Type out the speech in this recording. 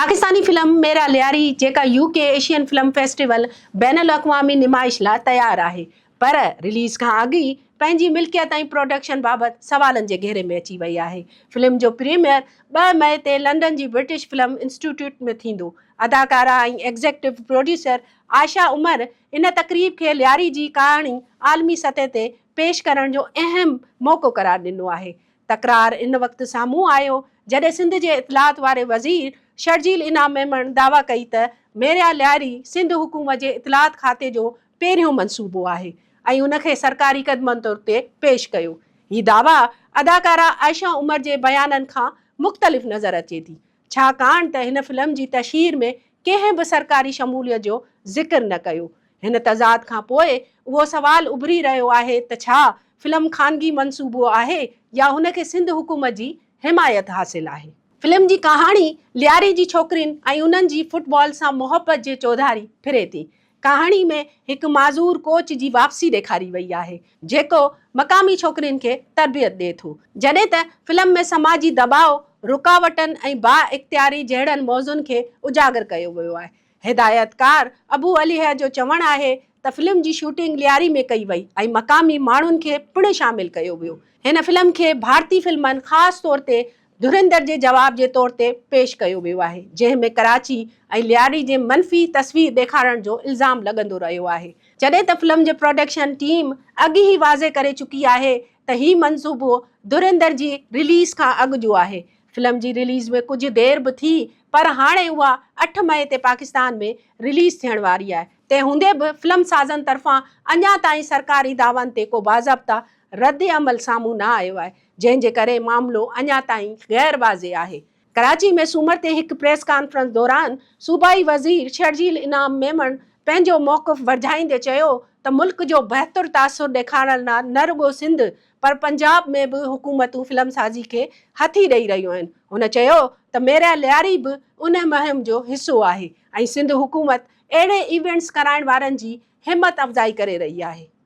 Pakistani film मेरा लियारी जेका UK Asian film festival बैनुल अक़वामी नुमाइश लाइ तयारु आहे, पर रिलीज़ खां अॻु ई पंहिंजी मिल्कियत ऐं प्रोडक्शन बाबति सवालनि जे घेरे में अची वई आहे। फिल्म जो प्रीमियर 2 मई ते लंडन जी ब्रिटिश फिल्म इंस्टीट्यूट में थींदो। अदाकारा ऐं एग्ज़ीक्यूटिव प्रोड्यूसर आयशा उमर इन तक़रीब खे लियारी जी कहाणी आलमी सतह ते पेश करण जो अहम मौक़ो करार ॾिनो आहे। तकरार इन वक़्तु साम्हूं आयो जॾहिं सिंध जे इतलात वारे वज़ीर शर्जील इनाम मेमण दावा कई त मेरा लियारी सिंध हुकूमत जे इतलात खाते जो पहिरियों मनसूबो आहे ऐं उनखे सरकारी क़दमनि तौर ते पेश कयो। हीउ दावा अदाकारा आयशा उमर जे बयाननि खां मुख़्तलिफ़ नज़र अचे थी, छाकाणि त हिन फिल्म जी तशहीर में कंहिं बि सरकारी शमूलियत जो ज़िक्र न कयो। हिन तज़ाद खां पोइ उहो सवाल उभरी रहियो आहे त छा फिल्म ख़ानगी मनसूबो आहे या हुनखे सिंध हुकूमत जी हिमायत हासिल आहे। फिल्म जी कहाणी लियारी जी छोकिरियुनि ऐं उन्हनि जी फुटबॉल सां मोहबत जे चौधारी फिरे थी। कहाणी में हिकु माज़ूर कोच जी वापसी ॾेखारी वई आहे जेको मक़ामी छोकिरियुनि खे तरबियत ॾिए थो, जॾहिं त फिल्म में समाजी दबाव, रुकावटनि ऐं बा इख़्तियारी जहिड़नि मौज़ुअनि खे उजागर कयो वियो आहे। हिदायतकार अबू अलीह जो चवणु आहे त फिल्म जी शूटिंग लियारी में कई वई ऐं मक़ामी माण्हुनि खे पिणु शामिल कयो वियो। हिन फिल्म खे भारतीय फिल्मनि ख़ासि तौर ते धुरंधर जे जवाब जे तौर ते पेश कयो वियो आहे, जंहिं में कराची ऐं लियारी जे मनफ़ी तस्वीर ॾेखारण जो इल्ज़ाम लॻंदो रहियो आहे, जॾहिं त फिल्म जे प्रोडक्शन टीम अॻु ई वाज़े करे चुकी आहे त हीउ मनसूबो धुरंधर जी रिलीज़ खां अॻु जो आहे। फिल्म जी रिलीज़ में कुझु देरि बि थी, पर हाणे उहा 8 मई ते पाकिस्तान में रिलीज़ थियण वारी आहे। तंहिं हूंदे बि फिल्म साज़नि तरफ़ां अञा ताईं सरकारी दावनि ते को बाज़ाब्ता रद्द अमल साम्हूं न आयो आहे, जंहिंजे करे मामिलो अञा ताईं गैर वाज़े आहे। कराची में सूमर ते हिकु प्रेस कॉन्फ्रेंस दौरान सूबाई वज़ीर शर्जील इनाम मेमण पंहिंजो मौक़िफ़ वधाईंदे चयो त मुल्क जो बहितर तासुर ॾेखारण लाइ न रुॻो सिंध पर पंजाब में बि हुकूमतूं फिल्म साज़ी खे हथी ॾेई रहियूं आहिनि। हुन चयो त मेरा लियारी बि उन मुहिम जो हिसो आहे ऐं सिंध हुकूमत अहिड़े इवेंट्स कराइण वारनि जी हिमत अफ़ज़ाई करे रही आहे।